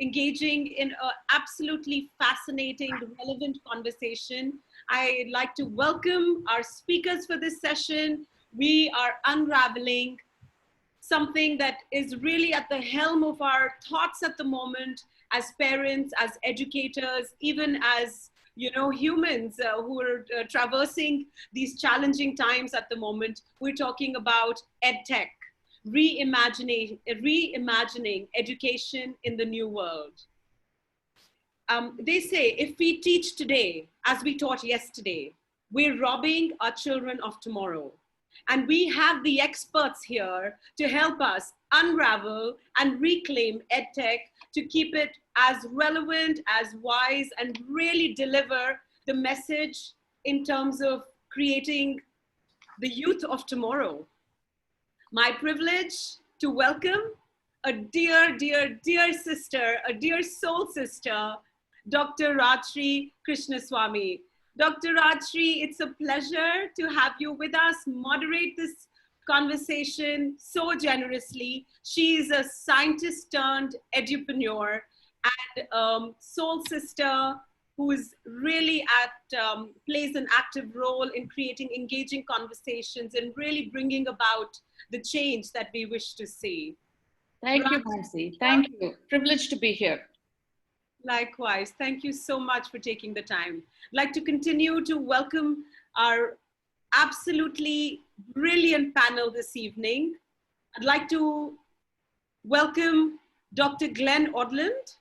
engaging in an absolutely fascinating, relevant conversation. I'd like to welcome our speakers for this session. We are unraveling something that is really at the helm of our thoughts at the moment as parents, as educators, even as humans who are traversing these challenging times at the moment. We're talking about EdTech, reimagining education in the new world. They say if we teach today as we taught yesterday, we're robbing our children of tomorrow. And we have the experts here to help us unravel and reclaim EdTech to keep it as relevant, as wise, and really deliver the message in terms of creating the youth of tomorrow. My privilege to welcome a dear, dear, dear sister, a dear soul sister, Dr. Rajshri Krishnaswamy. Dr. Rajshri, it's a pleasure to have you with us, moderate this conversation so generously. She is a scientist turned edupreneur and soul sister who is really plays an active role in creating engaging conversations and really bringing about the change that we wish to see. Thank you, Nancy. Thank you. Privileged to be here. Likewise. Thank you so much for taking the time. I'd like to continue to welcome our absolutely brilliant panel this evening. I'd like to welcome Dr. Glenn Odland.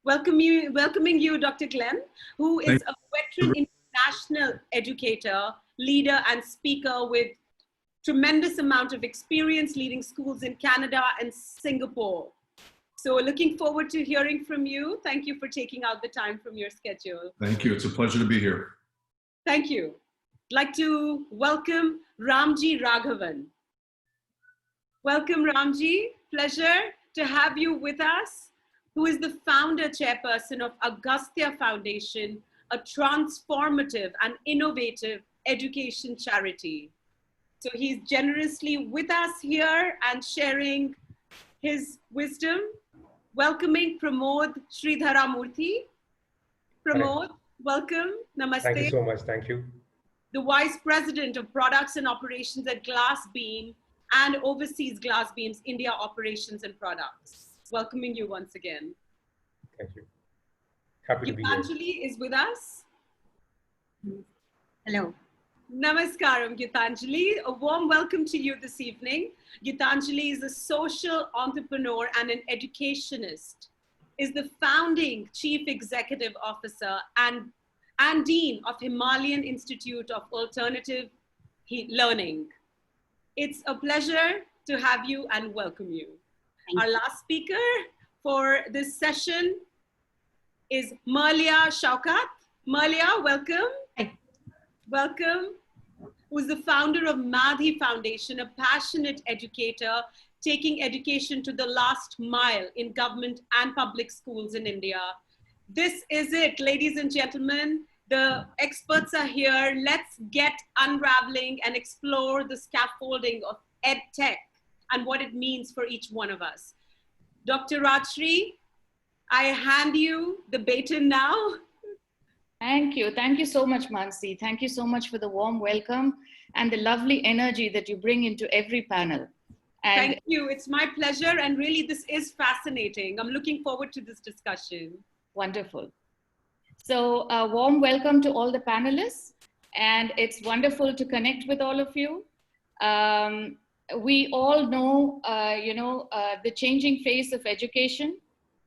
Welcoming you, Dr. Glenn, who is a veteran international educator, leader, and speaker with tremendous amount of experience leading schools in Canada and Singapore. So looking forward to hearing from you. Thank you for taking out the time from your schedule. Thank you. It's a pleasure to be here. Thank you. I'd like to welcome Ramji Raghavan. Welcome, Ramji. Pleasure to have you with us, who is the founder chairperson of Agastya Foundation, a transformative and innovative education charity. So he's generously with us here and sharing his wisdom. Welcoming Pramod Sridharamurthy. Pramod, welcome. Namaste. Thank you so much. Thank you. The Vice President of Products and Operations at Glassbeam and oversees Glassbeam's India operations and products. Welcoming you once again. Thank you. Happy to be here. Gitanjali is with us. Hello. Namaskaram, Gitanjali. A warm welcome to you this evening. Gitanjali is a social entrepreneur and an educationist, is the founding Chief Executive Officer and Dean of Himalayan Institute of Alternative Learning. It's a pleasure to have you and welcome you. Our last speaker for this session is Malia Shaukat. Malia, welcome. Hi. Welcome. Who's the founder of Mudi Foundation, a passionate educator taking education to the last mile in government and public schools in India. This is it, ladies and gentlemen. The experts are here. Let's get unraveling and explore the scaffolding of EdTech and what it means for each one of us. Dr. Rajshri, I hand you the baton now. Thank you. Thank you so much, Mansi. Thank you so much for the warm welcome and the lovely energy that you bring into every panel. And thank you. It's my pleasure. And really, this is fascinating. I'm looking forward to this discussion. Wonderful. So a warm welcome to all the panelists. And it's wonderful to connect with all of you. We all know, the changing face of education.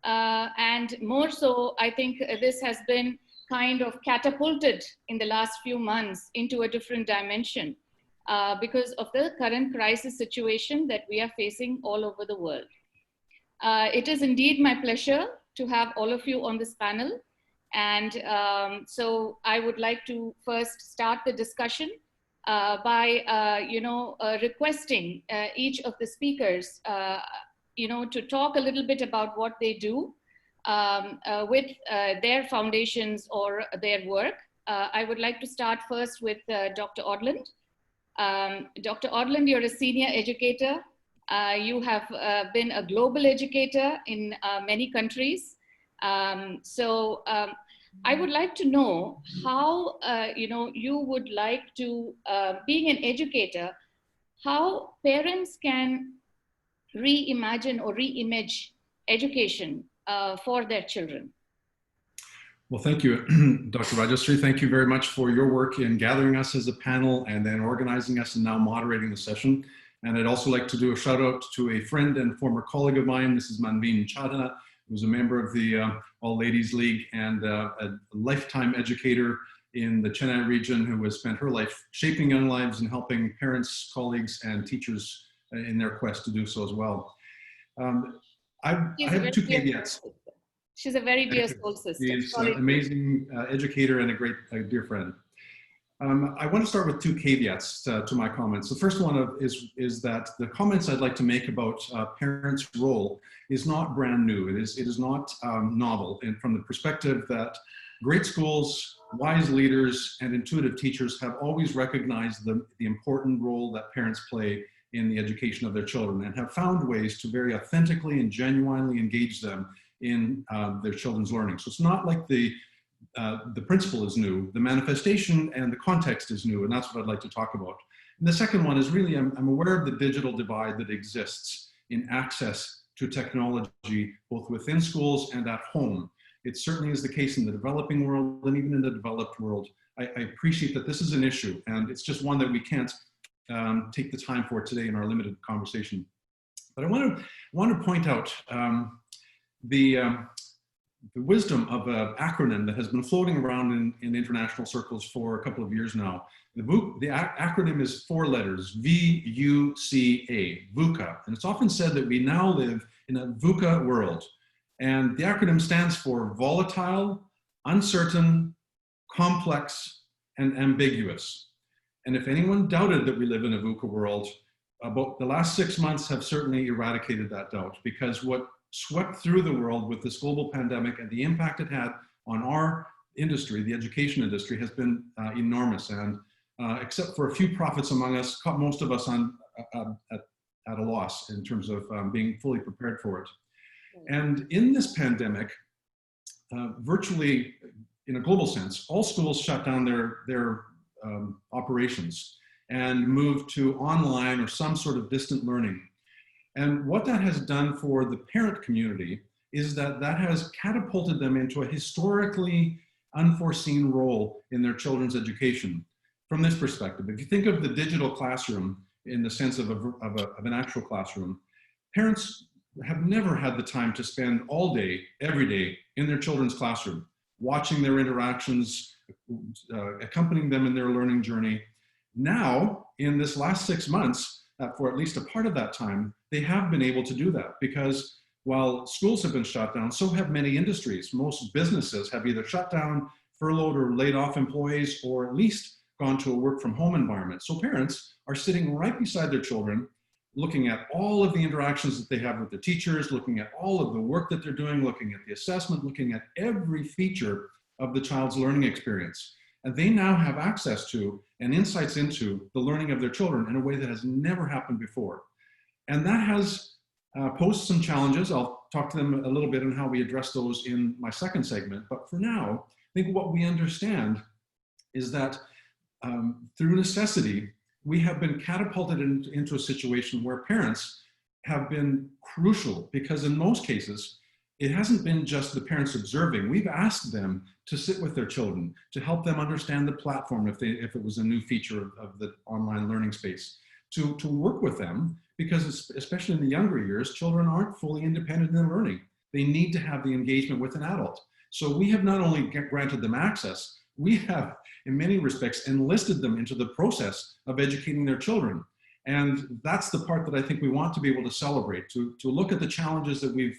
And more so, I think this has been kind of catapulted in the last few months into a different dimension because of the current crisis situation that we are facing all over the world. It is indeed my pleasure to have all of you on this panel. And so I would like to first start the discussion by, requesting each of the speakers, to talk a little bit about what they do with their foundations or their work. I would like to start first with Dr. Odland. Dr. Odland, you're a senior educator You have been a global educator in many countries. I would like to know how you would like to, being an educator, how parents can reimagine or reimage education for their children. Well, thank you, Dr. Rajashree. Thank you very much for your work in gathering us as a panel and then organizing us and now moderating the session. And I'd also like to do a shout out to a friend and former colleague of mine, Mrs. Manveen Chadana, who's a member of the All Ladies League and a lifetime educator in the Chennai region who has spent her life shaping young lives and helping parents, colleagues, and teachers in their quest to do so as well. I have two caveats. She's a very dear soul sister. She's an amazing educator and a dear friend. I want to start with two caveats to my comments. The first one is that the comments I'd like to make about parents' role is not brand new. It is not novel, and from the perspective that great schools, wise leaders, and intuitive teachers have always recognized the important role that parents play in the education of their children and have found ways to very authentically and genuinely engage them in their children's learning. So it's not like the principle is new, the manifestation and the context is new, and that's what I'd like to talk about. And the second one is really, I'm aware of the digital divide that exists in access to technology, both within schools and at home. It certainly is the case in the developing world and even in the developed world. I appreciate that this is an issue, and it's just one that we can't take the time for today in our limited conversation. But I want to point out the wisdom of an acronym that has been floating around in international circles for a couple of years now. The acronym is 4 letters, V-U-C-A, VUCA. And it's often said that we now live in a VUCA world. And the acronym stands for volatile, uncertain, complex, and ambiguous. And if anyone doubted that we live in a VUCA world, about the last 6 months have certainly eradicated that doubt, because what swept through the world with this global pandemic and the impact it had on our industry, the education industry, has been enormous. And except for a few prophets among us, caught most of us at a loss in terms of being fully prepared for it. And in this pandemic, virtually in a global sense, all schools shut down their operations and moved to online or some sort of distant learning. And what that has done for the parent community is that has catapulted them into a historically unforeseen role in their children's education. From this perspective, if you think of the digital classroom in the sense of an actual classroom, parents have never had the time to spend all day, every day in their children's classroom, watching their interactions, accompanying them in their learning journey. Now, in this last 6 months, for at least a part of that time, they have been able to do that, because while schools have been shut down, so have many industries. Most businesses have either shut down, furloughed, or laid off employees, or at least gone to a work from home environment. So parents are sitting right beside their children, looking at all of the interactions that they have with the teachers, looking at all of the work that they're doing, looking at the assessment, looking at every feature of the child's learning experience. And they now have access to and insights into the learning of their children in a way that has never happened before. And that has posed some challenges. I'll talk to them a little bit on how we address those in my second segment. But for now, I think what we understand is that through necessity, we have been catapulted into a situation where parents have been crucial, because in most cases, it hasn't been just the parents observing. We've asked them to sit with their children, to help them understand the platform if it was a new feature of the online learning space, to work with them, because especially in the younger years, children aren't fully independent in learning. They need to have the engagement with an adult. So we have not only granted them access, we have, in many respects, enlisted them into the process of educating their children. And that's the part that I think we want to be able to celebrate, to look at the challenges that we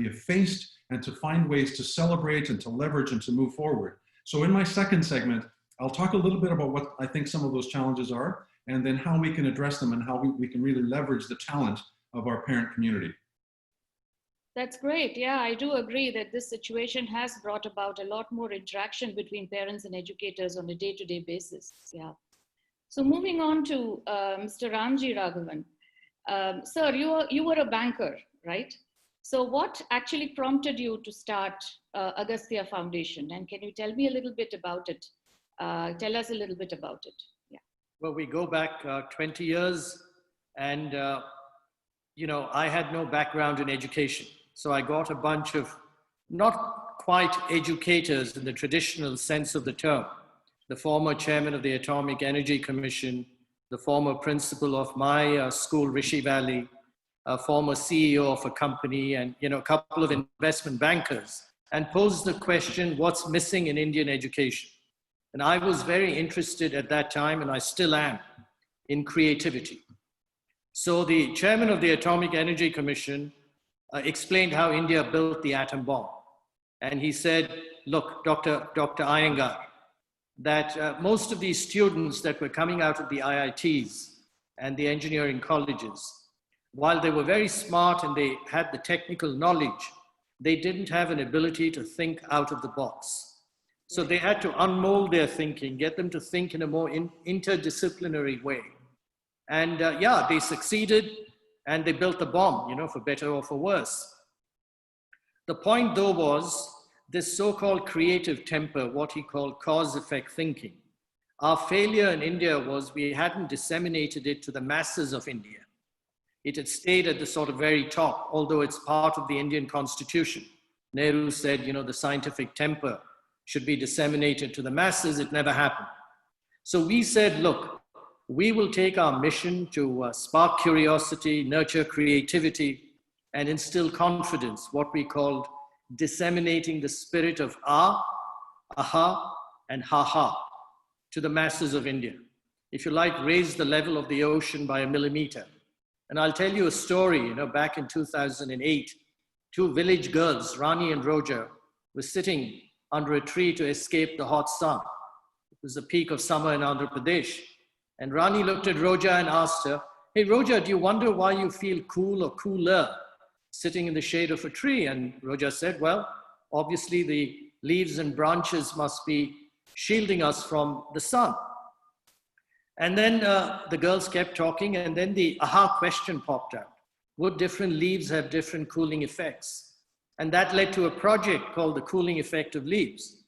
have faced, and to find ways to celebrate and to leverage and to move forward. So in my second segment, I'll talk a little bit about what I think some of those challenges are, and then how we can address them and how we can really leverage the talent of our parent community. That's great. Yeah, I do agree that this situation has brought about a lot more interaction between parents and educators on a day-to-day basis. Yeah. So moving on to Mr. Ramji Raghavan. Sir, you were a banker, right? So what actually prompted you to start Agastya Foundation? And can you tell me a little bit about it? Tell us a little bit about it. Yeah. Well, we go back 20 years and, you know, I had no background in education. So I got a bunch of not quite educators in the traditional sense of the term. The former chairman of the Atomic Energy Commission, the former principal of my school, Rishi Valley, a former CEO of a company, and, you know, a couple of investment bankers, and posed the question, what's missing in Indian education? And I was very interested at that time, and I still am, in creativity. So the chairman of the Atomic Energy Commission explained how India built the atom bomb. And he said, look, Dr. Iyengar, that most of these students that were coming out of the IITs and the engineering colleges, while they were very smart and they had the technical knowledge, they didn't have an ability to think out of the box. So they had to unmold their thinking, get them to think in a more interdisciplinary way. And yeah, they succeeded and they built the bomb, you know, for better or for worse. The point though was this so-called creative temper, what he called cause-effect thinking. Our failure in India was we hadn't disseminated it to the masses of India. It had stayed at the sort of very top, although it's part of the Indian constitution. Nehru said, you know, the scientific temper should be disseminated to the masses. It never happened. So we said, look, we will take our mission to spark curiosity, nurture creativity, and instill confidence, what we called disseminating the spirit of aha, and ha-ha to the masses of India. If you like, raise the level of the ocean by 1 millimeter. And I'll tell you a story, you know, back in 2008, two village girls, Rani and Roja, were sitting under a tree to escape the hot sun. It was the peak of summer in Andhra Pradesh. And Rani looked at Roja and asked her, hey, Roja, do you wonder why you feel cool or cooler sitting in the shade of a tree? And Roja said, well, obviously the leaves and branches must be shielding us from the sun. And then the girls kept talking, and then the aha question popped out. Would different leaves have different cooling effects? And that led to a project called the Cooling Effect of Leaves.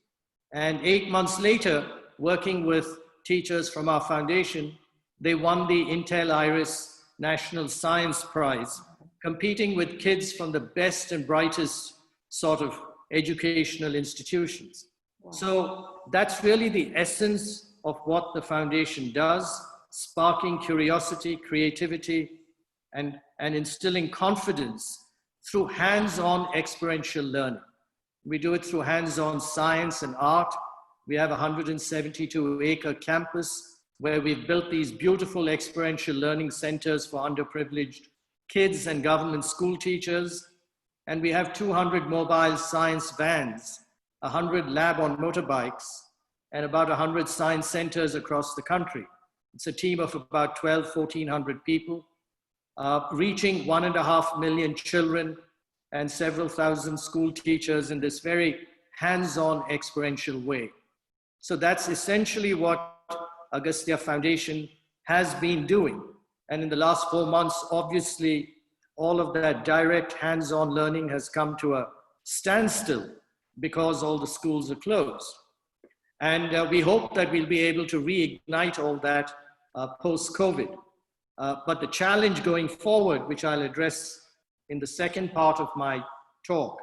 And 8 months later, working with teachers from our foundation, they won the Intel Iris National Science Prize, competing with kids from the best and brightest sort of educational institutions. Wow. So that's really the essence of what the foundation does, sparking curiosity, creativity, and instilling confidence through hands-on experiential learning. We do it through hands-on science and art. We have a 172-acre campus where we've built these beautiful experiential learning centers for underprivileged kids and government school teachers. And we have 200 mobile science vans, 100 lab on motorbikes, and about 100 science centers across the country. It's a team of about 1,400 people, reaching 1.5 million children and several thousand school teachers in this very hands-on experiential way. So that's essentially what Agastya Foundation has been doing. And in the last 4 months, obviously, all of that direct hands-on learning has come to a standstill because all the schools are closed. And we hope that we'll be able to reignite all that post-COVID. But the challenge going forward, which I'll address in the second part of my talk,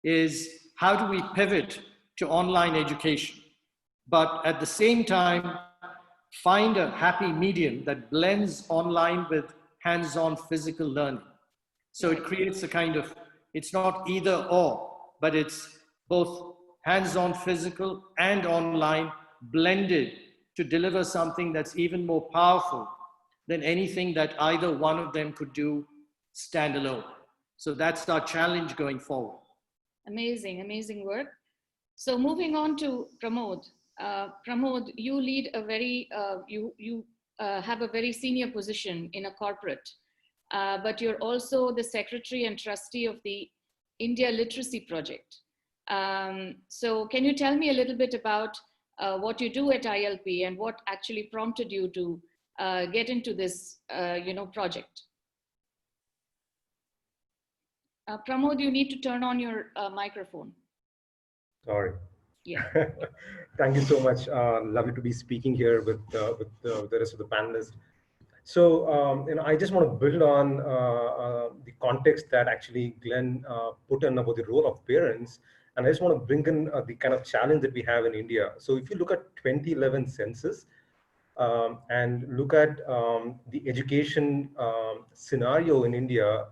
is how do we pivot to online education, but at the same time, find a happy medium that blends online with hands-on physical learning. So it creates a kind of, it's not either or, but it's both hands-on physical and online blended to deliver something that's even more powerful than anything that either one of them could do standalone. So that's our challenge going forward. Amazing, amazing work. So moving on to Pramod. Pramod, you lead a very, have a very senior position in a corporate, but you're also the secretary and trustee of the India Literacy Project. So can you tell me a little bit about what you do at ILP and what actually prompted you to get into this, project? Pramod, you need to turn on your microphone. Sorry. Yeah. Thank you so much. Lovely to be speaking here with the rest of the panelists. So, I just want to build on the context that actually Glenn put in about the role of parents. And I just want to bring in the kind of challenge that we have in India. So if you look at 2011 census and look at the education scenario in India,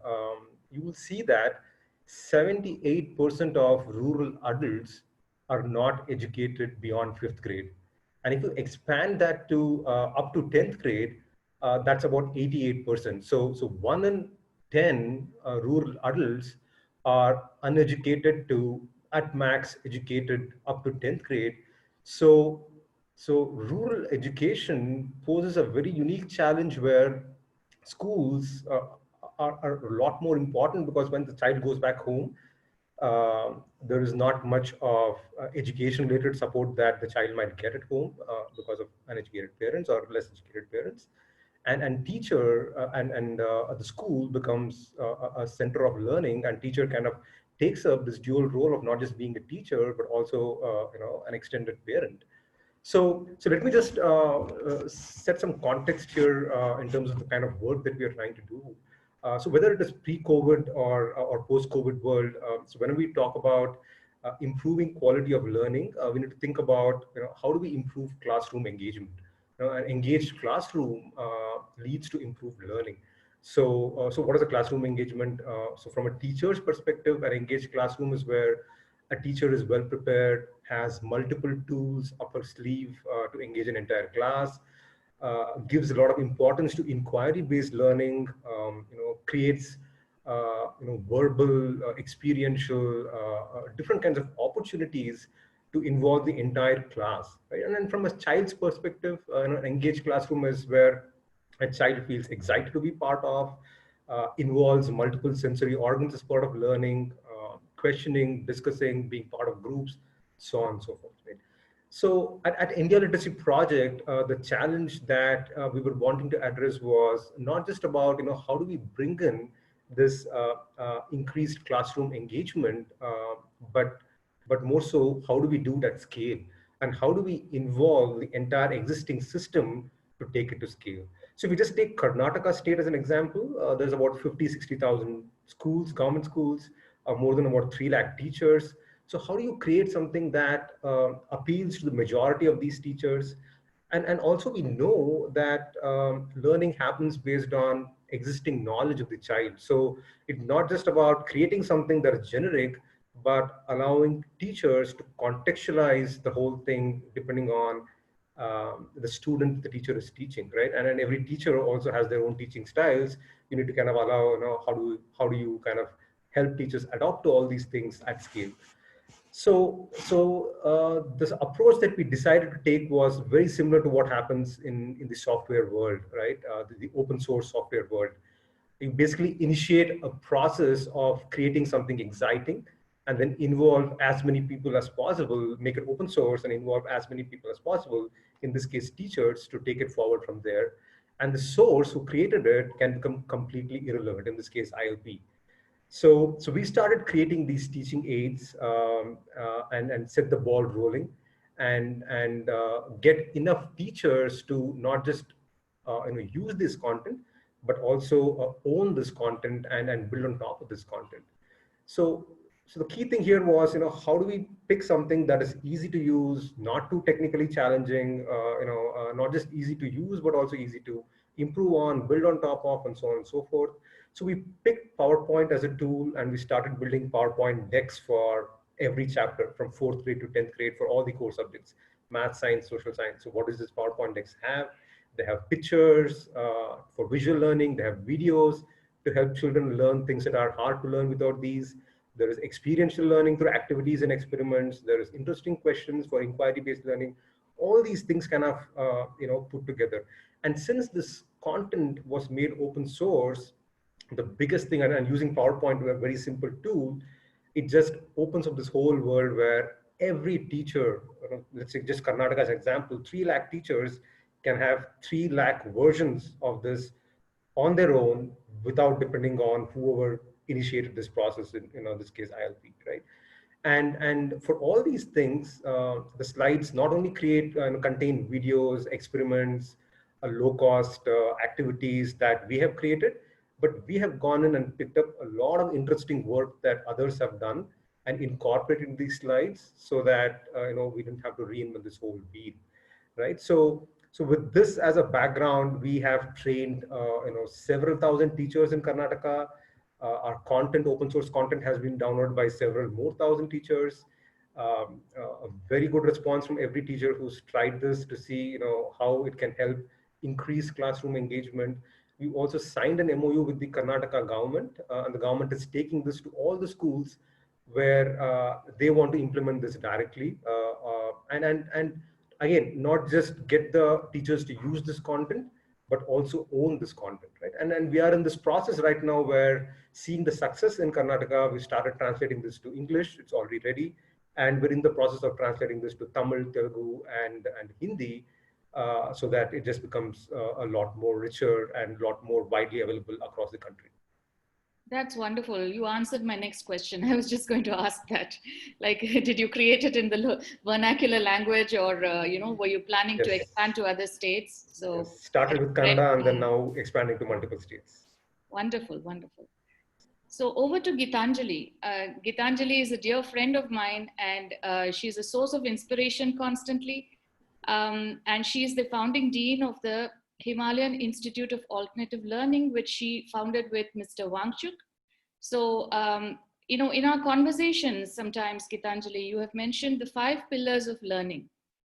you will see that 78% of rural adults are not educated beyond 5th grade. And if you expand that to up to 10th grade, that's about 88%. So 1 in 10 rural adults are uneducated to at max educated up to 10th grade. So rural education poses a very unique challenge where schools are a lot more important, because when the child goes back home, there is not much of education related support that the child might get at home because of uneducated parents or less educated parents. And teacher and the school becomes a center of learning, and teacher kind of takes up this dual role of not just being a teacher, but also an extended parent. So let me just set some context here in terms of the kind of work that we are trying to do. So whether it is pre-COVID or post-COVID world, so when we talk about improving quality of learning, we need to think about how do we improve classroom engagement. An engaged classroom leads to improved learning. So what is a classroom engagement? So from a teacher's perspective, an engaged classroom is where a teacher is well prepared, has multiple tools up her sleeve to engage an entire class, gives a lot of importance to inquiry-based learning, creates verbal, experiential, different kinds of opportunities to involve the entire class, right? And then from a child's perspective, an engaged classroom is where a child feels excited to be part of, involves multiple sensory organs as part of learning, questioning, discussing, being part of groups, so on and so forth, right? So at India Literacy Project, the challenge that we were wanting to address was not just about, how do we bring in this increased classroom engagement, but more so, how do we do that scale? And how do we involve the entire existing system to take it to scale? So if we just take Karnataka state as an example, there's about 50, 60,000 schools, government schools, more than about 3 lakh teachers. So how do you create something that appeals to the majority of these teachers? And also we know that learning happens based on existing knowledge of the child. So it's not just about creating something that is generic, but allowing teachers to contextualize the whole thing depending on the student the teacher is teaching, right? And then every teacher also has their own teaching styles. You need to kind of allow, how do you kind of help teachers adopt to all these things at scale? So this approach that we decided to take was very similar to what happens in the software world, right? The open source software world. You basically initiate a process of creating something exciting and then involve as many people as possible, make it open source and involve as many people as possible, in this case, teachers, to take it forward from there. And the source who created it can become completely irrelevant, in this case, ILP. So we started creating these teaching aids and set the ball rolling and get enough teachers to not just use this content, but also own this content and build on top of this content. So the key thing here was, how do we pick something that is easy to use, not too technically challenging, not just easy to use, but also easy to improve on, build on top of, and so on and so forth. So we picked PowerPoint as a tool, and we started building PowerPoint decks for every chapter from 4th grade to 10th grade for all the core subjects, math, science, social science. So what does this PowerPoint decks have? They have pictures for visual learning. They have videos to help children learn things that are hard to learn without these. There is experiential learning through activities and experiments. There is interesting questions for inquiry-based learning. All these things kind of, put together. And since this content was made open source, the biggest thing, and using PowerPoint, a very simple tool, it just opens up this whole world where every teacher, let's say just Karnataka as an example, 3 lakh teachers can have 3 lakh versions of this on their own without depending on whoever initiated this process in, this case ILP, right? And for all these things, the slides not only contain videos, experiments, low cost activities that we have created, but we have gone in and picked up a lot of interesting work that others have done and incorporated these slides so that we didn't have to reinvent this whole wheel, right? So with this as a background, we have trained several thousand teachers in Karnataka. Our content, open source content, has been downloaded by several more thousand teachers. A very good response from every teacher who's tried this to see how it can help increase classroom engagement. We also signed an MOU with the Karnataka government, and the government is taking this to all the schools where they want to implement this directly. And again, not just get the teachers to use this content, but also own this content, right? And we are in this process right now where, seeing the success in Karnataka, we started translating this to English. It's already ready. And we're in the process of translating this to Tamil, Telugu, and Hindi, so that it just becomes a lot more richer and a lot more widely available across the country. That's wonderful. You answered my next question. I was just going to ask that. Like, did you create it in the vernacular language, or were you planning to expand to other states? So started with Kannada and then now expanding to multiple states. Wonderful, wonderful. So over to Gitanjali. Gitanjali is a dear friend of mine, and she's a source of inspiration constantly. And she is the founding dean of the Himalayan Institute of Alternative Learning, which she founded with Mr. Wangchuk. So, in our conversations, sometimes, Gitanjali, you have mentioned the 5 pillars of learning,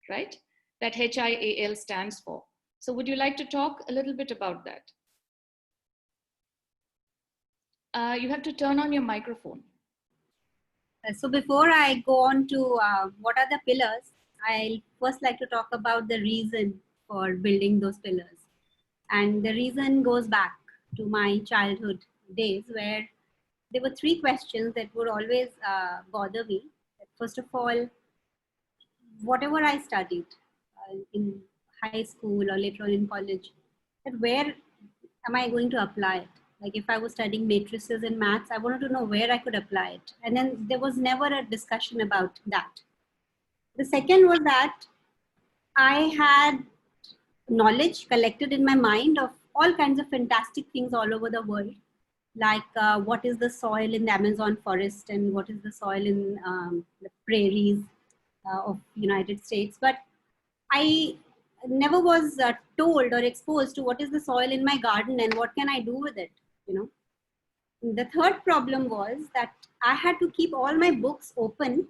right? That HIAL stands for. So would you like to talk a little bit about that? You have to turn on your microphone. So before I go on to what are the pillars, I'll first like to talk about the reason for building those pillars. And the reason goes back to my childhood days, where there were 3 questions that would always bother me. First of all, whatever I studied in high school or later on in college, that where am I going to apply it? Like if I was studying matrices and maths, I wanted to know where I could apply it. And then there was never a discussion about that. The second was that I had knowledge collected in my mind of all kinds of fantastic things all over the world, like what is the soil in the Amazon forest and what is the soil in the prairies of United States. But I never was told or exposed to what is the soil in my garden and what can I do with it, The third problem was that I had to keep all my books open,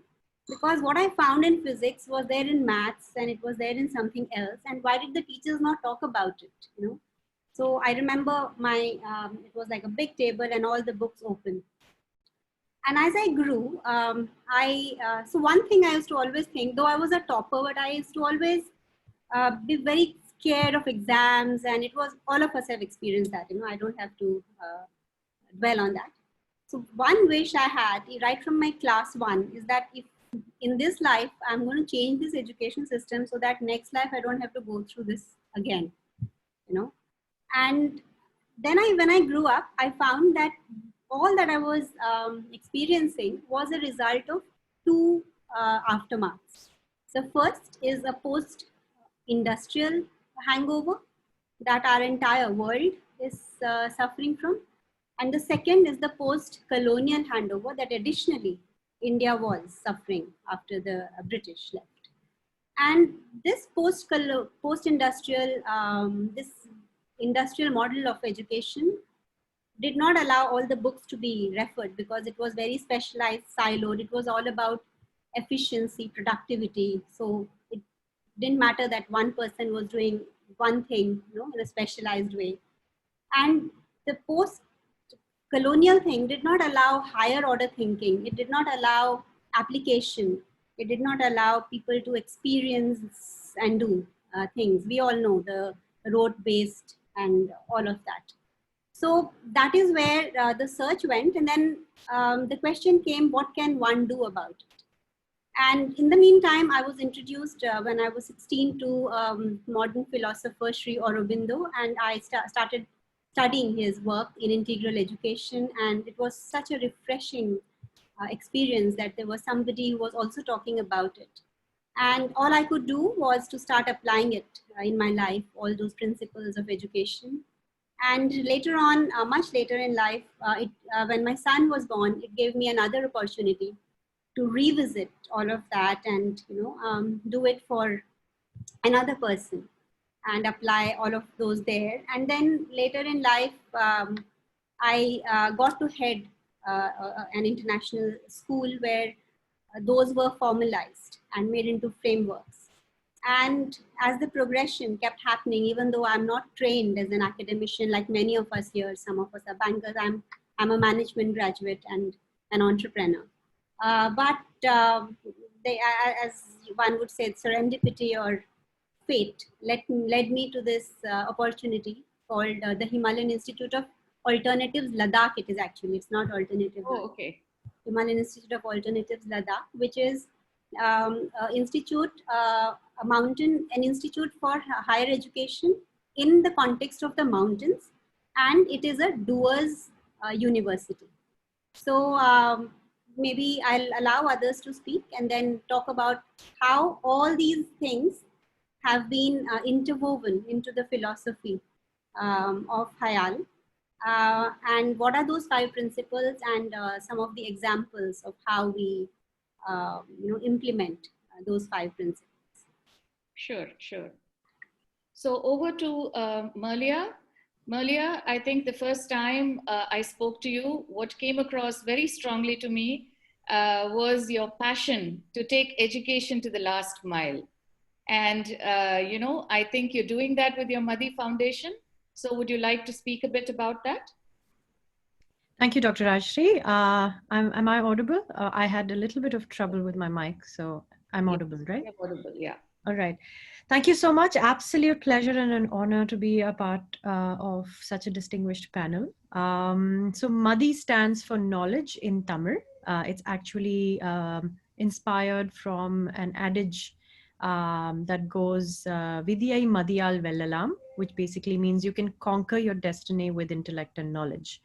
because what I found in physics was there in maths and it was there in something else. And why did the teachers not talk about it, So I remember it was like a big table and all the books open. And as I grew, so one thing I used to always think, though I was a topper, but I used to always be very scared of exams, and it was, all of us have experienced that, I don't have to dwell on that. So one wish I had right from my class 1 is that if in this life, I'm going to change this education system so that next life I don't have to go through this again, And then when I grew up, I found that all that I was experiencing was a result of 2 aftermaths. So first is a post-industrial hangover that our entire world is suffering from. And the second is the post-colonial hangover that additionally India was suffering after the British left. And this post-industrial, this industrial model of education did not allow all the books to be referred, because it was very specialized, siloed. It was all about efficiency, productivity. So it didn't matter that one person was doing one thing, in a specialized way. And the post-colonial thing did not allow higher order thinking. It did not allow application. It did not allow people to experience and do things. We all know the rote-based and all of that. So that is where the search went. And then the question came, what can one do about it? And in the meantime, I was introduced when I was 16 to modern philosopher Sri Aurobindo, and I started studying his work in integral education, and it was such a refreshing experience that there was somebody who was also talking about it. And all I could do was to start applying it in my life, all those principles of education. And later on, much later in life, when my son was born, it gave me another opportunity to revisit all of that and do it for another person and apply all of those there. And then later in life, I got to head an international school where those were formalized and made into frameworks. And as the progression kept happening, even though I'm not trained as an academician like many of us here, some of us are bankers, I'm a management graduate and an entrepreneur. As one would say, serendipity or fate led me to this opportunity called the Himalayan Institute of Alternatives Ladakh. It is actually, it's not alternative. Oh, okay. Himalayan Institute of Alternatives Ladakh, which is institute, an institute for higher education in the context of the mountains, and it is a doers university. So maybe I'll allow others to speak and then talk about how all these things have been interwoven into the philosophy of Hayal. And what are those 5 principles and some of the examples of how we implement those 5 principles. Sure, sure. So over to Malia. Malia, I think the first time I spoke to you, what came across very strongly to me was your passion to take education to the last mile. And, I think you're doing that with your Mudi Foundation. So would you like to speak a bit about that? Thank you, Dr. Rajshri. Am I audible? I had a little bit of trouble with my mic, so I'm audible, right? You're audible, yeah. All right. Thank you so much. Absolute pleasure and an honor to be a part of such a distinguished panel. So Mudi stands for knowledge in Tamil. It's actually inspired from an adage that goes Vidiyai Madiyal Vellalam, which basically means you can conquer your destiny with intellect and knowledge.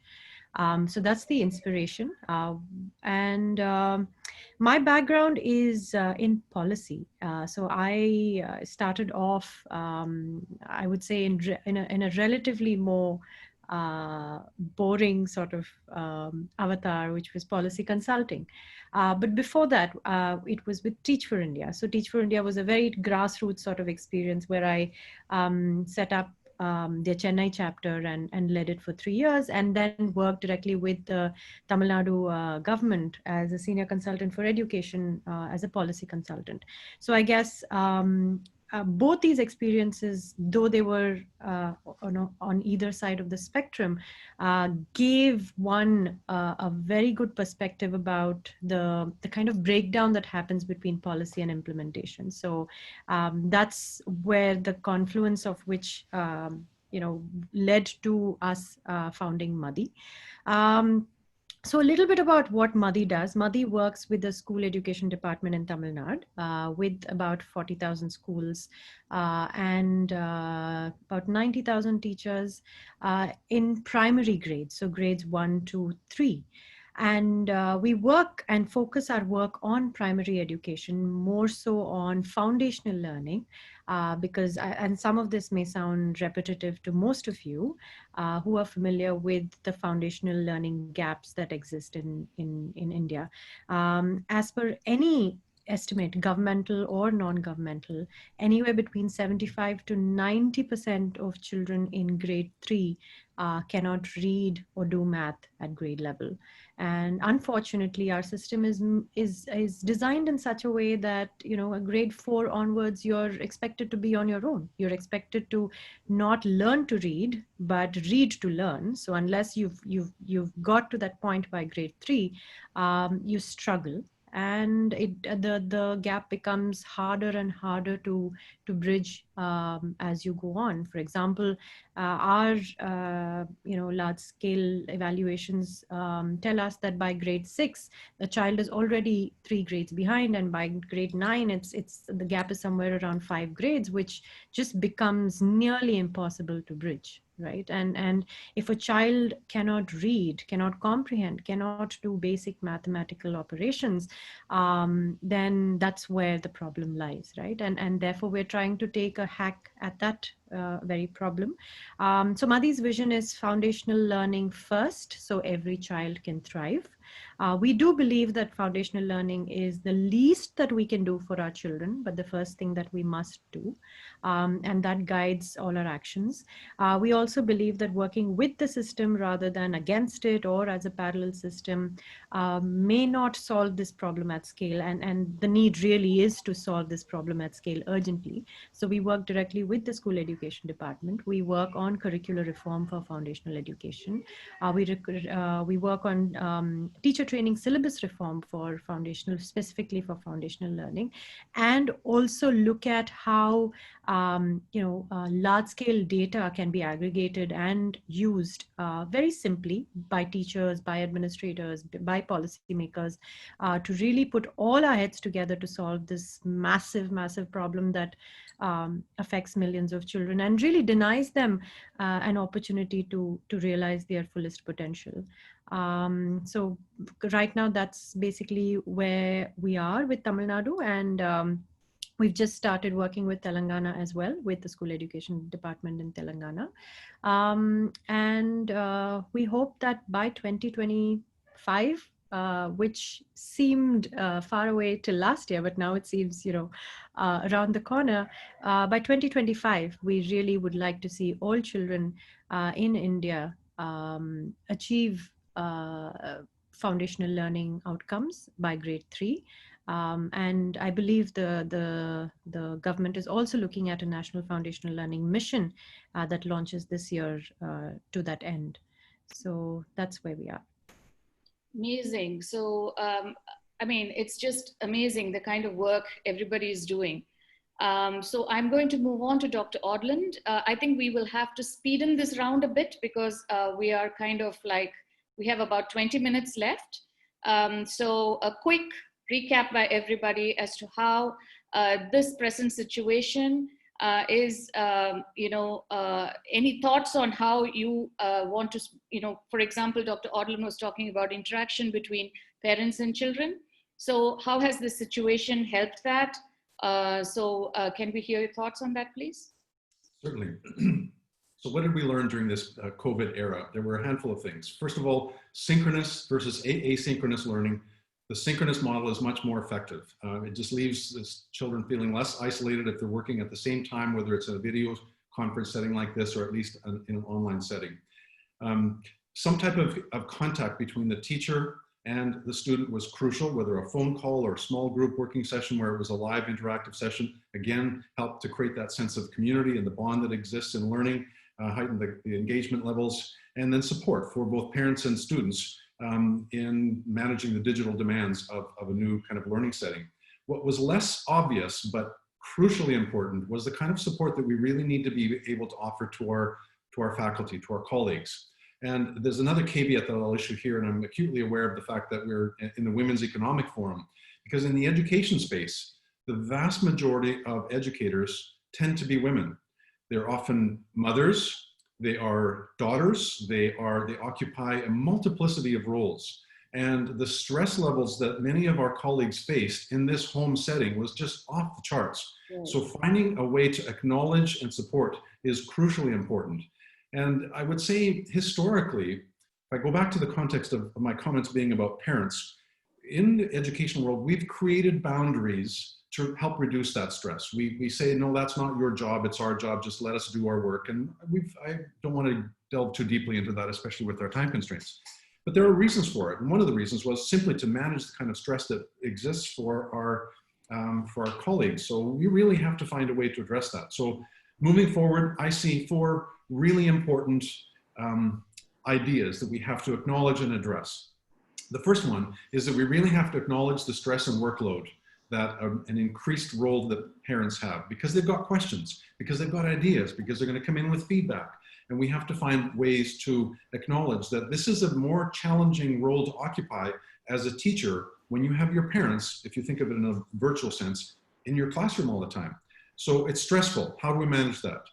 So that's the inspiration. My background is in policy. So I started off, I would say, in a relatively more boring sort of avatar, which was policy consulting. But before that, it was with Teach for India. So Teach for India was a very grassroots sort of experience where I set up their Chennai chapter and led it for 3 years, and then worked directly with the Tamil Nadu government as a senior consultant for education, as a policy consultant. So I guess both these experiences, though they were on either side of the spectrum, gave one a very good perspective about the kind of breakdown that happens between policy and implementation. So that's where the confluence of which led to us founding Mudi. So a little bit about what Mudi does. Mudi works with the school education department in Tamil Nadu with about 40,000 schools and about 90,000 teachers in primary grades, so grades 1, 2, 3. And we work and focus our work on primary education, more so on foundational learning, because, and some of this may sound repetitive to most of you who are familiar with the foundational learning gaps that exist in India. As per any estimate, governmental or non-governmental, anywhere between 75 to 90% of children in grade 3 cannot read or do math at grade level. And unfortunately, our system is designed in such a way that, a grade 4 onwards, you're expected to be on your own. You're expected to not learn to read, but read to learn. So unless you've got to that point by grade 3, you struggle. And the gap becomes harder and harder to bridge as you go on. For example, our large scale evaluations tell us that by grade 6 the child is already 3 grades behind, and by grade 9 it's the gap is somewhere around 5 grades, which just becomes nearly impossible to bridge. right? And if a child cannot read, cannot comprehend, cannot do basic mathematical operations, then that's where the problem lies, right? And therefore we're trying to take a hack at that very problem. So Mudi's vision is foundational learning first, so every child can thrive. We do believe that foundational learning is the least that we can do for our children, but the first thing that we must do, and that guides all our actions. We also believe that working with the system rather than against it or as a parallel system may not solve this problem at scale, and the need really is to solve this problem at scale urgently. So we work directly with the school education department. We work on curricular reform for foundational education. We work on teacher training syllabus reform for foundational, specifically for foundational learning, and also look at how large-scale data can be aggregated and used very simply by teachers, by administrators, by policymakers, to really put all our heads together to solve this massive, massive problem that affects millions of children and really denies them an opportunity to realize their fullest potential. So right now, that's basically where we are with Tamil Nadu, and we've just started working with Telangana as well, with the school education department in Telangana. We hope that by 2025, which seemed far away till last year, but now it seems, around the corner. By 2025, we really would like to see all children in India achieve foundational learning outcomes by grade 3. And I believe the government is also looking at a national foundational learning mission that launches this year to that end. So that's where we are. Amazing. So, it's just amazing the kind of work everybody is doing. So I'm going to move on to Dr. Odland. I think we will have to speeden this round a bit because we are kind of like, we have about 20 minutes left. So a quick recap by everybody as to how this present situation is, any thoughts on how you want to, for example, Dr. Odland was talking about interaction between parents and children. So how has this situation helped that? Can we hear your thoughts on that, please? Certainly. So what did we learn during this COVID era? There were a handful of things. First of all, synchronous versus asynchronous learning. The synchronous model is much more effective. It just leaves children feeling less isolated if they're working at the same time, whether it's a video conference setting like this, or at least in an online setting. Some type of contact between the teacher and the student was crucial, whether a phone call or a small group working session where it was a live interactive session, again, helped to create that sense of community and the bond that exists in learning, heighten the engagement levels, and then support for both parents and students in managing the digital demands of a new kind of learning setting. What was less obvious, but crucially important, was the kind of support that we really need to be able to offer to our faculty, to our colleagues. And there's another caveat that I'll issue here, and I'm acutely aware of the fact that we're in the Women's Economic Forum, because in the education space, the vast majority of educators tend to be women. They're often mothers, they are daughters, they occupy a multiplicity of roles. And the stress levels that many of our colleagues faced in this home setting was just off the charts. Right. So finding a way to acknowledge and support is crucially important. And I would say historically, if I go back to the context of my comments being about parents, in the education world, we've created boundaries to help reduce that stress. We say, no, that's not your job, it's our job, just let us do our work. And I don't want to delve too deeply into that, especially with our time constraints. But there are reasons for it. And one of the reasons was simply to manage the kind of stress that exists for our colleagues. So we really have to find a way to address that. So moving forward, I see 4 really important ideas that we have to acknowledge and address. The first one is that we really have to acknowledge the stress and workload that an increased role that parents have, because they've got questions, because they've got ideas, because they're going to come in with feedback. And we have to find ways to acknowledge that this is a more challenging role to occupy as a teacher when you have your parents, if you think of it in a virtual sense, in your classroom all the time. So it's stressful. How do we manage that?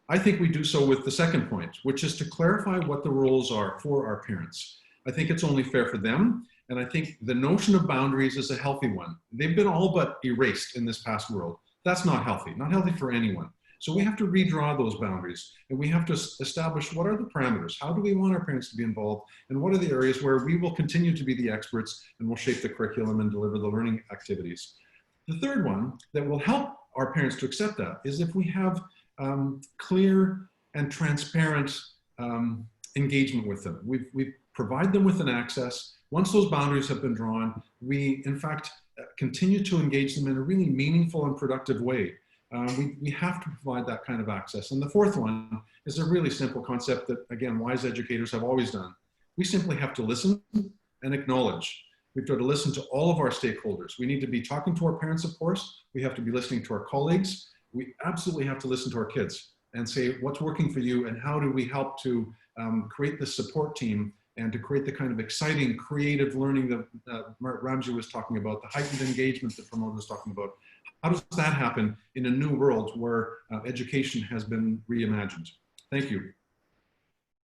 I think we do so with the second point, which is to clarify what the roles are for our parents. I think it's only fair for them. And I think the notion of boundaries is a healthy one. They've been all but erased in this past world. That's not healthy for anyone. So we have to redraw those boundaries, and we have to establish what are the parameters. How do we want our parents to be involved, and what are the areas where we will continue to be the experts and will shape the curriculum and deliver the learning activities. The third one that will help our parents to accept that is if we have clear and transparent engagement with them. We provide them with an access. Once those boundaries have been drawn, we in fact continue to engage them in a really meaningful and productive way. We have to provide that kind of access. And the fourth one is a really simple concept that, again, wise educators have always done. We simply have to listen and acknowledge. We've got to listen to all of our stakeholders. We need to be talking to our parents, of course. We have to be listening to our colleagues. We absolutely have to listen to our kids and say, what's working for you and how do we help to create the support team and to create the kind of exciting, creative learning that Ramji was talking about, the heightened engagement that Pramod was talking about. How does that happen in a new world where education has been reimagined? Thank you.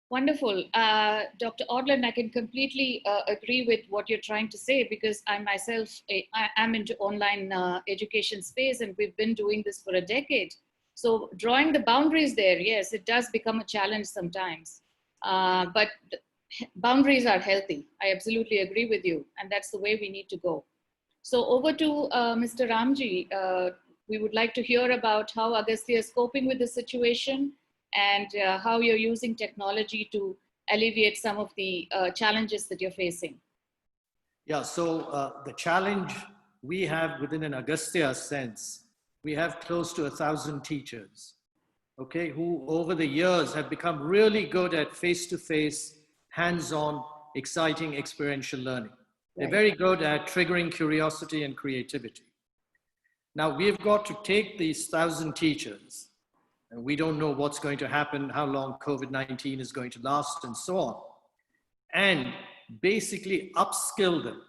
Wonderful. Dr. Orland, I can completely agree with what you're trying to say, because I myself, I am into online education space, and we've been doing this for a decade. So drawing the boundaries there, yes, it does become a challenge sometimes, but boundaries are healthy. I absolutely agree with you, and that's the way we need to go. So over to Mr. Ramji. We would like to hear about how Agastya is coping with the situation and how you're using technology to alleviate some of the challenges that you're facing. Yeah, so the challenge we have within an Agastya sense, we have close to 1,000 teachers, okay, who over the years have become really good at face-to-face, hands-on, exciting experiential learning. They're very good at triggering curiosity and creativity. Now we've got to take these 1,000 teachers, and we don't know what's going to happen, how long COVID-19 is going to last, and so on, and basically upskill them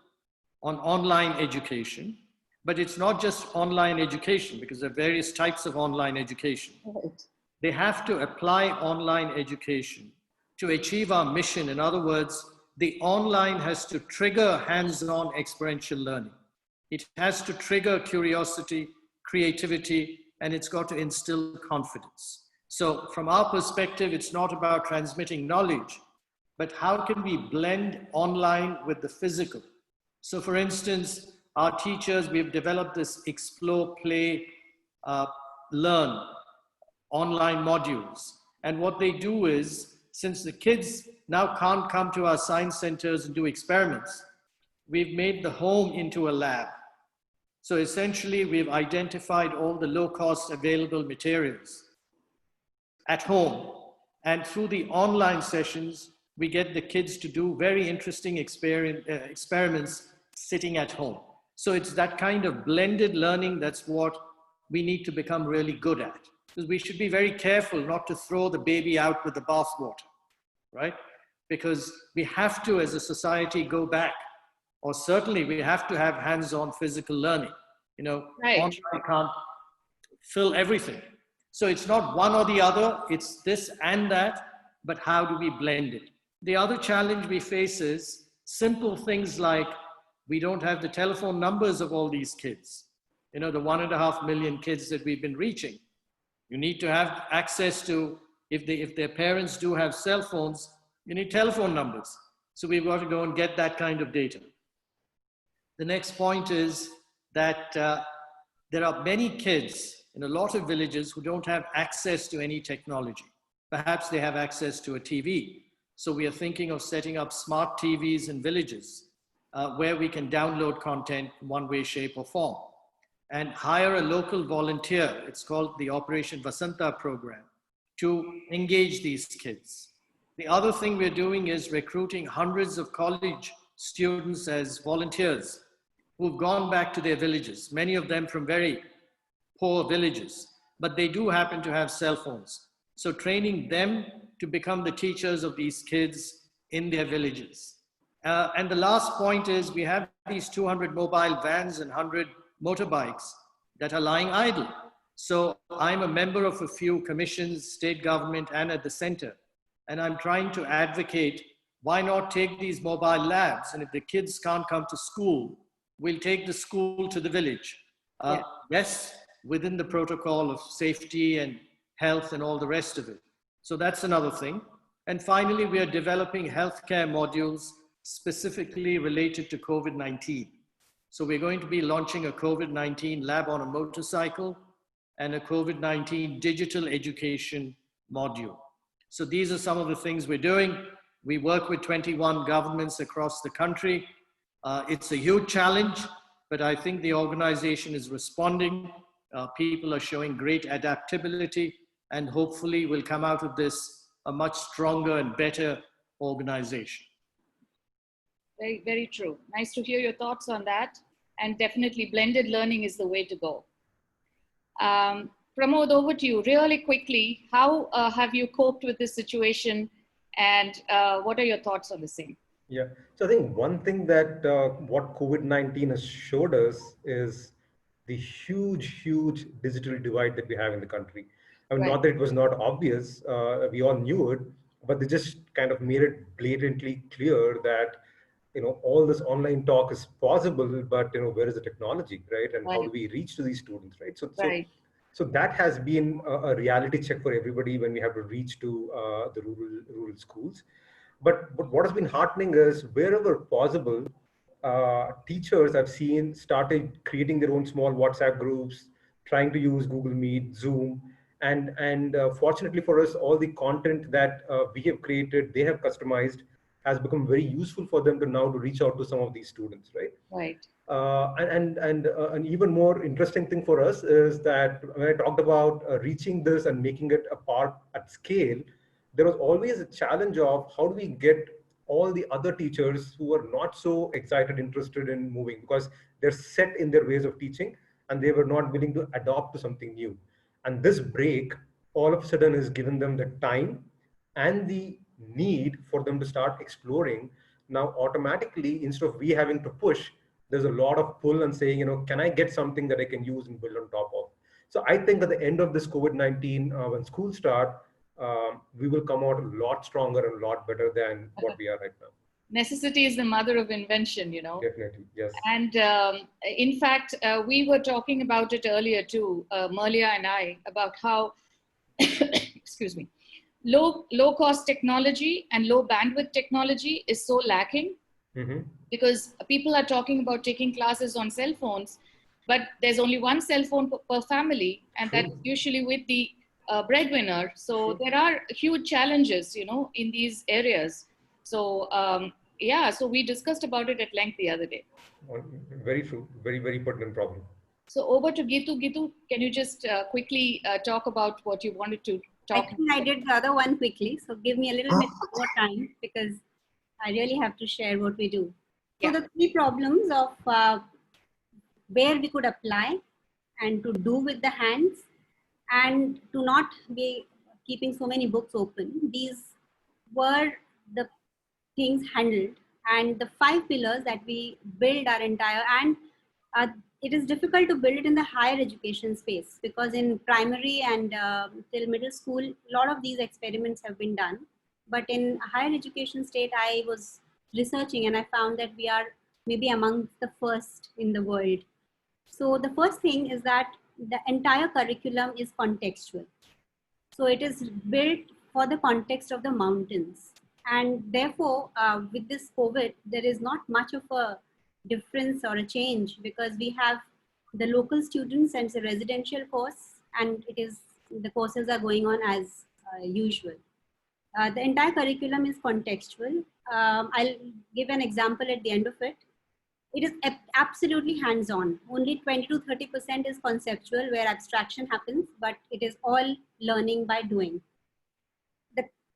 on online education. But it's not just online education, because there are various types of online education. Right. They have to apply online education to achieve our mission. In other words, the online has to trigger hands-on experiential learning. It has to trigger curiosity, creativity, and it's got to instill confidence. So from our perspective, it's not about transmitting knowledge, but how can we blend online with the physical? So for instance, our teachers, we've developed this Explore, Play, Learn online modules. And what they do is, since the kids now can't come to our science centers and do experiments, we've made the home into a lab. So essentially, we've identified all the low-cost available materials at home. And through the online sessions, we get the kids to do very interesting experiments sitting at home. So it's that kind of blended learning that's what we need to become really good at. Because we should be very careful not to throw the baby out with the bathwater, right? Because we have to, as a society, go back, or certainly we have to have hands-on physical learning. You know, right. Online can't fill everything. So it's not one or the other, it's this and that, but how do we blend it? The other challenge we face is simple things like we don't have the telephone numbers of all these kids. You know, the 1.5 million kids that we've been reaching. You need to have access to, if their parents do have cell phones, you need telephone numbers. So we've got to go and get that kind of data. The next point is that there are many kids in a lot of villages who don't have access to any technology. Perhaps they have access to a TV. So we are thinking of setting up smart TVs in villages where we can download content in one way, shape, or form, and hire a local volunteer. It's called the Operation Vasanta program, to engage these kids. The other thing we're doing is recruiting hundreds of college students as volunteers who've gone back to their villages, many of them from very poor villages, but they do happen to have cell phones. So training them to become the teachers of these kids in their villages. And the last point is we have these 200 mobile vans and 100 motorbikes that are lying idle. So I'm a member of a few commissions, state government and at the center. And I'm trying to advocate, why not take these mobile labs? And if the kids can't come to school, we'll take the school to the village. Yes, within the protocol of safety and health and all the rest of it. So that's another thing. And finally, we are developing healthcare modules specifically related to COVID-19. So we're going to be launching a COVID-19 lab on a motorcycle and a COVID-19 digital education module. So these are some of the things we're doing. We work with 21 governments across the country. It's a huge challenge, but I think the organization is responding. People are showing great adaptability, and hopefully we'll come out of this a much stronger and better organization. Very, very true. Nice to hear your thoughts on that. And definitely blended learning is the way to go. Pramod, over to you. Really quickly, how have you coped with this situation, and what are your thoughts on the same? Yeah, so I think one thing that what COVID-19 has showed us is the huge digital divide that we have in the country. I mean, not that it was not obvious, we all knew it, but they just kind of made it blatantly clear that, you know, all this online talk is possible, but, you know, where is the technology, right? And how do we reach to these students, right? So that has been a reality check for everybody when we have to reach to the rural schools. But what has been heartening is wherever possible, teachers I've seen started creating their own small WhatsApp groups, trying to use Google Meet, Zoom, and fortunately for us, all the content that we have created, they have customized, has become very useful for them to now to reach out to some of these students, right? Right. An even more interesting thing for us is that when I talked about reaching this and making it a part at scale, there was always a challenge of how do we get all the other teachers who are not so excited, interested in moving, because they're set in their ways of teaching and they were not willing to adopt to something new. And this break all of a sudden has given them the time and the need for them to start exploring. Now, automatically, instead of we having to push, there's a lot of pull and saying, you know, can I get something that I can use and build on top of? So I think at the end of this COVID-19, when schools start, we will come out a lot stronger and a lot better than what we are right now. Necessity is the mother of invention, you know. Definitely, yes. And in fact, we were talking about it earlier too, Malia and I, about how, excuse me, low cost technology and low bandwidth technology is so lacking. Because people are talking about taking classes on cell phones, but there's only one cell phone per family, and that's usually with the breadwinner. So there are huge challenges, you know, in these areas. So yeah, so we discussed about it at length the other day. Very true. Very, very pertinent problem. So over to Gitu. Gitu, can you just quickly talk about what you wanted to talk about? I think I did the other one quickly. So give me a little bit more time, because I really have to share what we do. So the three problems of where we could apply and to do with the hands and to not be keeping so many books open. These were the things handled, and the 5 pillars that we build our entire, and it is difficult to build it in the higher education space, because in primary and till middle school, a lot of these experiments have been done. But in higher education state, I was researching and I found that we are maybe among the first in the world. So the first thing is that the entire curriculum is contextual. So it is built for the context of the mountains. And therefore, with this COVID, there is not much of a difference or a change, because we have the local students and it's a residential course, and it is the courses are going on as usual. The entire curriculum is contextual. I'll give an example at the end of it. It is absolutely hands-on. Only 20 to 30% is conceptual, where abstraction happens, but it is all learning by doing.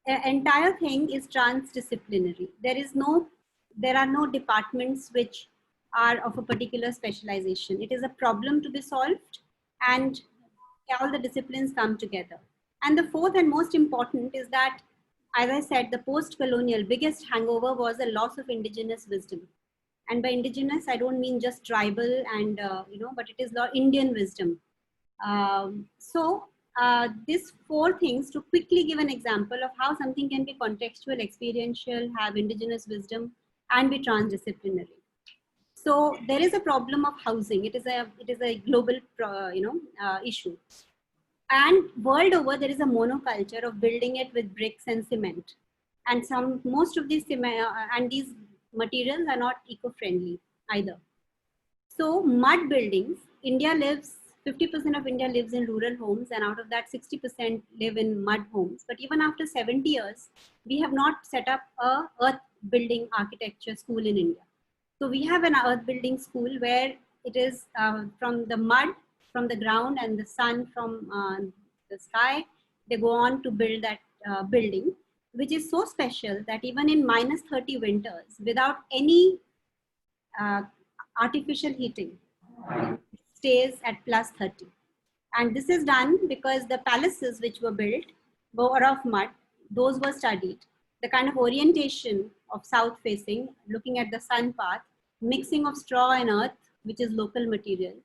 The entire thing is transdisciplinary. There are no departments which are of a particular specialization. It is a problem to be solved, and all the disciplines come together. And the fourth and most important is that, as I said, the post-colonial biggest hangover was the loss of indigenous wisdom. And by indigenous, I don't mean just tribal and, but it is Indian wisdom. These four things to quickly give an example of how something can be contextual, experiential, have indigenous wisdom, and be transdisciplinary. So there is a problem of housing. It is a global issue, and world over there is a monoculture of building it with bricks and cement, and most of these and these materials are not eco-friendly either. So mud buildings, 50% of India lives in rural homes, and out of that 60% live in mud homes. But even after 70 years, we have not set up a earth building architecture school in India. So we have an earth building school where it is from the mud, from the ground, and the sun from the sky. They go on to build that building, which is so special that even in -30 winters, without any artificial heating, stays at +30. And this is done because the palaces which were built were of mud. Those were studied. The kind of orientation of south facing, looking at the sun path, mixing of straw and earth, which is local material,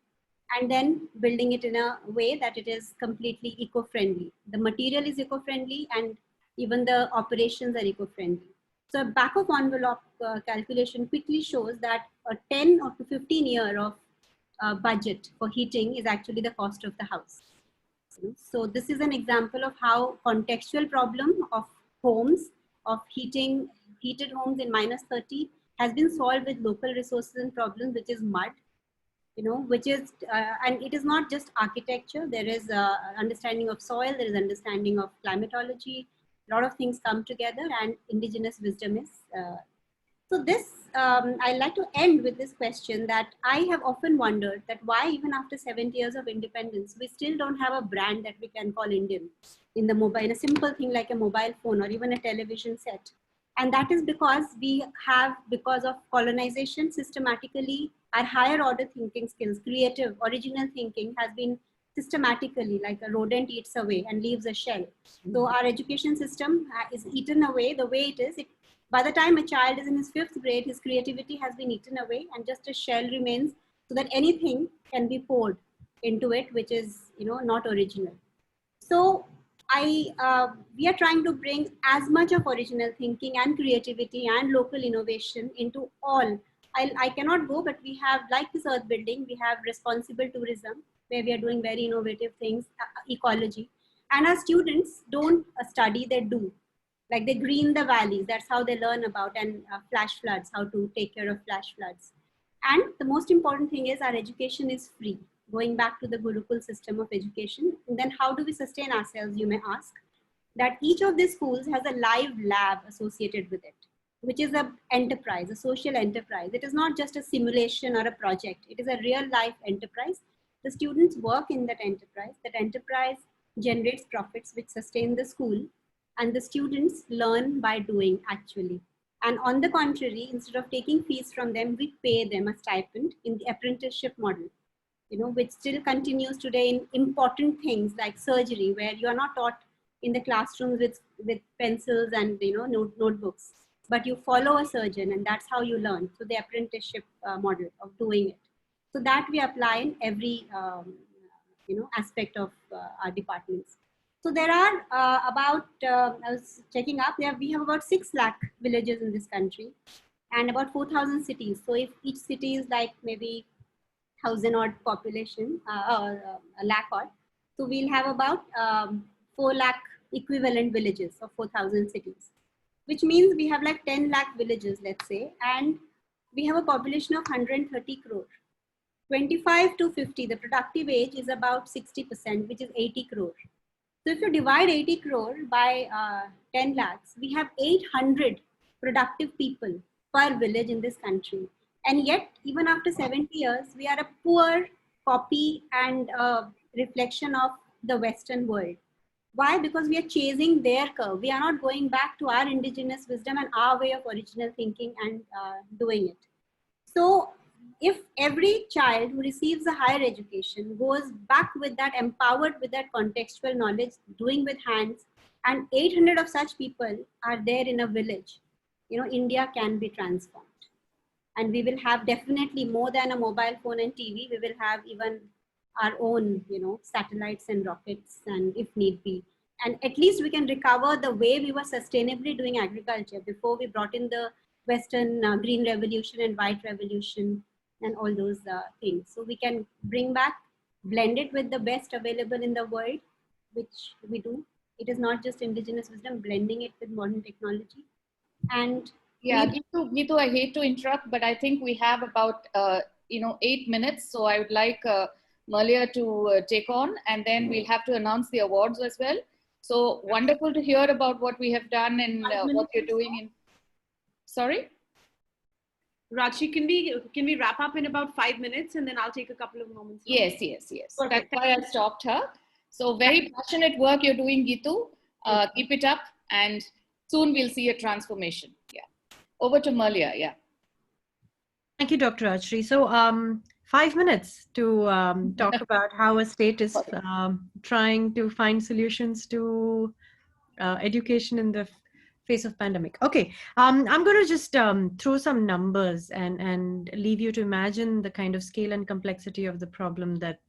and then building it in a way that it is completely eco-friendly. The material is eco-friendly and even the operations are eco-friendly. So a back of envelope calculation quickly shows that a 10 or to 15 year of budget for heating is actually the cost of the house. So this is an example of how contextual problem of homes, of heated homes in -30 has been solved with local resources and problems, which is mud, which is, and it is not just architecture. There is understanding of soil, there is understanding of climatology. A lot of things come together, and indigenous wisdom is. So this, I'd like to end with this question that I have often wondered that why even after 70 years of independence, we still don't have a brand that we can call Indian in the mobile, in a simple thing like a mobile phone or even a television set. And that is because because of colonization, systematically, our higher order thinking skills, creative, original thinking has been systematically, like a rodent eats away and leaves a shell. So our education system is eaten away the way it is. By the time a child is in his 5th grade, his creativity has been eaten away and just a shell remains so that anything can be poured into it, which is, not original. So we are trying to bring as much of original thinking and creativity and local innovation into all. I cannot go, but we have, like this earth building, we have responsible tourism, where we are doing very innovative things, ecology. And our students don't study, they do. Like they green the valleys, that's how they learn about, and flash floods, how to take care of flash floods. And the most important thing is our education is free, going back to the Gurukul system of education. And then how do we sustain ourselves, you may ask? That each of these schools has a live lab associated with it, which is an enterprise, a social enterprise. It is not just a simulation or a project. It is a real life enterprise. The students work in that enterprise. That enterprise generates profits which sustain the school. And the students learn by doing, actually. And on the contrary, instead of taking fees from them, we pay them a stipend in the apprenticeship model, which still continues today in important things like surgery, where you are not taught in the classrooms with pencils and notebooks, but you follow a surgeon, and that's how you learn. So the apprenticeship model of doing it. So that we apply in every aspect of our departments. So there are I was checking up, we have about 6 lakh villages in this country and about 4,000 cities. So if each city is like maybe 1,000 odd population, a lakh odd, so we'll have about 4 lakh equivalent villages of 4,000 cities, which means we have like 10 lakh villages, let's say, and we have a population of 130 crore. 25 to 50, the productive age is about 60%, which is 80 crore. So if you divide 80 crore by 10 lakhs, we have 800 productive people per village in this country. And yet, even after 70 years, we are a poor copy and reflection of the Western world. Why? Because we are chasing their curve. We are not going back to our indigenous wisdom and our way of original thinking and doing it. So if every child who receives a higher education goes back with that, empowered with that contextual knowledge, doing with hands, and 800 of such people are there in a village, India can be transformed. And we will have definitely more than a mobile phone and TV. We will have even our own, satellites and rockets, and if need be. And at least we can recover the way we were sustainably doing agriculture before we brought in the Western green revolution and white revolution and all those things. So we can bring back, blend it with the best available in the world, which we do. It is not just indigenous wisdom, blending it with modern technology. And yeah, Gitu, I hate to interrupt, but I think we have about 8 minutes. So I would like Malia to take on, and then we'll have to announce the awards as well. So wonderful to hear about what we have done and what you're doing in. Sorry? Rachi, can we wrap up in about 5 minutes, and then I'll take a couple of moments? Yes. Perfect. That's why I stopped her. So very passionate work you're doing, Gitu. Keep it up, and soon we'll see a transformation. Yeah. Over to Malia. Yeah. Thank you, Dr. Rajshri. So 5 minutes to talk about how a state is trying to find solutions to education in the face of pandemic. Okay, I'm going to just throw some numbers and leave you to imagine the kind of scale and complexity of the problem that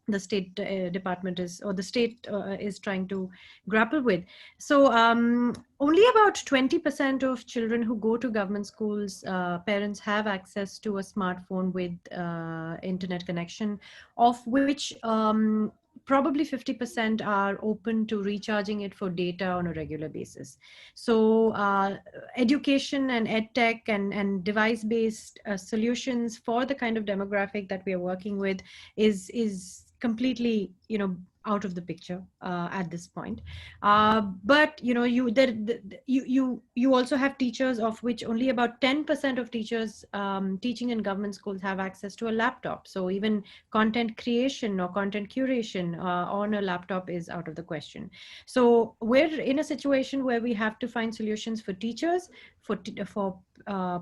the state department the state is trying to grapple with. So only about 20% of children who go to government schools, parents have access to a smartphone with internet connection, of which probably 50% are open to recharging it for data on a regular basis. So education and edtech and device-based solutions for the kind of demographic that we are working with is completely, out of the picture at this point. But you also have teachers, of which only about 10% of teachers teaching in government schools have access to a laptop. So even content creation or content curation on a laptop is out of the question. So we're in a situation where we have to find solutions for teachers, for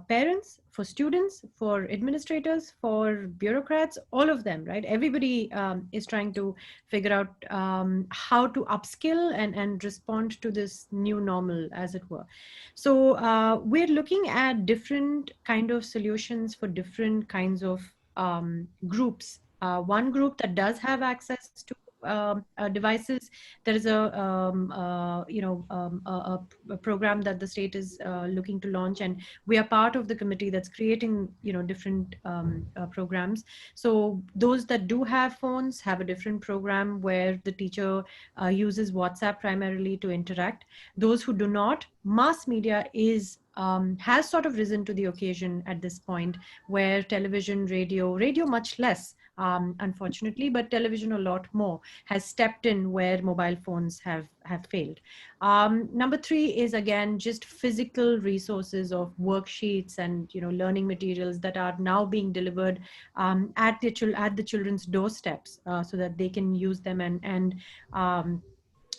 parents, for students, for administrators, for bureaucrats, all of them, right? Everybody is trying to figure out how to upskill and respond to this new normal, as it were. So we're looking at different kind of solutions for different kinds of groups. One group that does have access to devices, there is a program that the state is looking to launch, and we are part of the committee that's creating different programs. So those that do have phones have a different program where the teacher uses WhatsApp primarily to interact. Those who do not, mass media is has sort of risen to the occasion at this point, where television, radio much less, unfortunately, but television a lot more, has stepped in where mobile phones have failed. Number 3 is, again, just physical resources of worksheets and learning materials that are now being delivered at the children's doorsteps, so that they can use them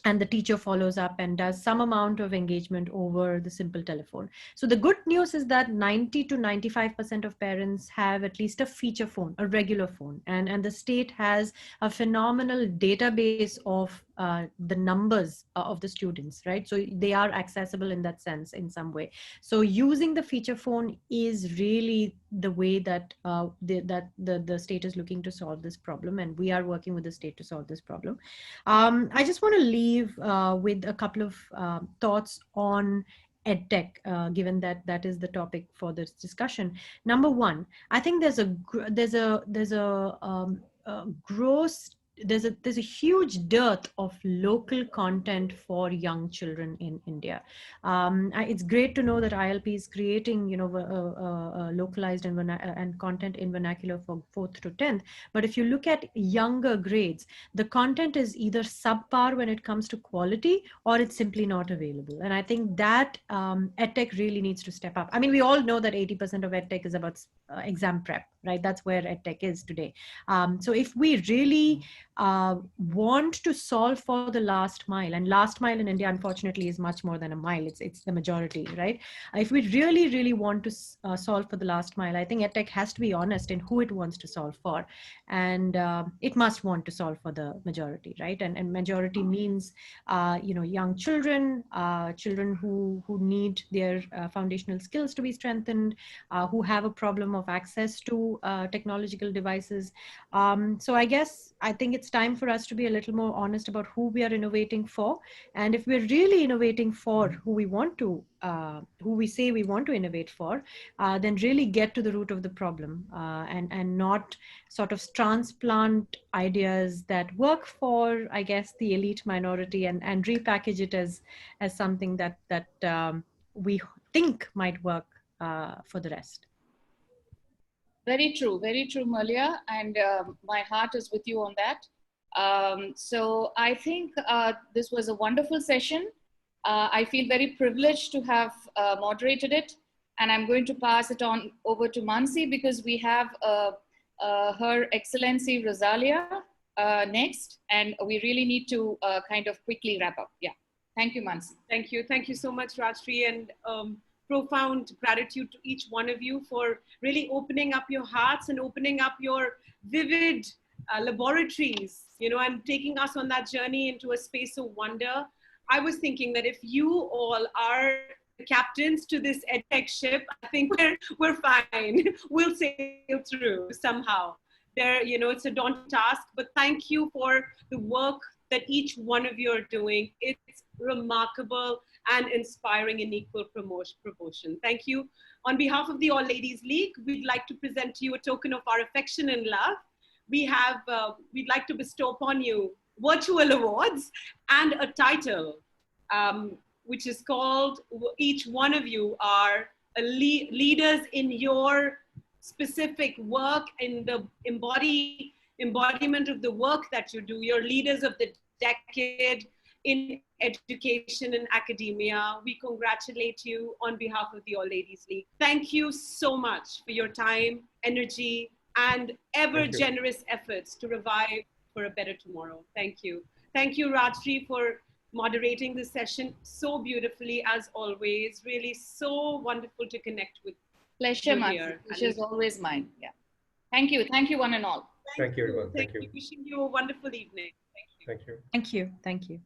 and the teacher follows up and does some amount of engagement over the simple telephone. So the good news is that 90 to 95% of parents have at least a feature phone, a regular phone. And the state has a phenomenal database of the numbers of the students, right? So they are accessible in that sense in some way. So using the feature phone is really the way that the state is looking to solve this problem, and we are working with the state to solve this problem. I just want to leave with a couple of thoughts on EdTech, given that that is the topic for this discussion. Number 1, I think there's a huge dearth of local content for young children in India. It's great to know that ILP is creating, localized and content in vernacular for 4th to 10th. But if you look at younger grades, the content is either subpar when it comes to quality, or it's simply not available. And I think that EdTech really needs to step up. I mean, we all know that 80% of EdTech is about exam prep, right? That's where EdTech is today. So if we really want to solve for the last mile, and last mile in India, unfortunately, is much more than a mile. It's the majority, right? If we really want to solve for the last mile, I think EdTech has to be honest in who it wants to solve for, and it must want to solve for the majority, right? And majority means, young children, children who need their foundational skills to be strengthened, who have a problem of access to new technological devices. So I think it's time for us to be a little more honest about who we are innovating for. And if we're really innovating for who we say we want to innovate for, then really get to the root of the problem, and not sort of transplant ideas that work for, I guess, the elite minority, and repackage it as something that we think might work for the rest. Very true, Malia, and my heart is with you on that. So I think this was a wonderful session. I feel very privileged to have moderated it, and I'm going to pass it on over to Mansi, because we have Her Excellency Rosalia next, and we really need to kind of quickly wrap up. Yeah, thank you, Mansi. Thank you so much, Rajshri, and profound gratitude to each one of you for really opening up your hearts and opening up your vivid laboratories, and taking us on that journey into a space of wonder. I was thinking that if you all are the captains to this edtech ship, I think we're fine. We'll sail through somehow. It's a daunting task, but thank you for the work that each one of you are doing. It's remarkable and inspiring in equal proportion. Thank you. On behalf of the All Ladies League, we'd like to present to you a token of our affection and love. We'd like to bestow upon you virtual awards and a title, which is called, each one of you are leaders in your specific work, in the embodiment of the work that you do. You're leaders of the decade in education and academia. We congratulate you on behalf of the All Ladies League. Thank you so much for your time, energy, and ever generous efforts to revive for a better tomorrow. Thank you. Thank you, Rajshri, for moderating this session so beautifully, as always. Really so wonderful to connect with Pleasure, Mansi. Pleasure is always mine. Yeah. Thank you, one and all. Thank you, everyone. Thank you. Wishing you a wonderful evening. Thank you. Thank you. Thank you. Thank you.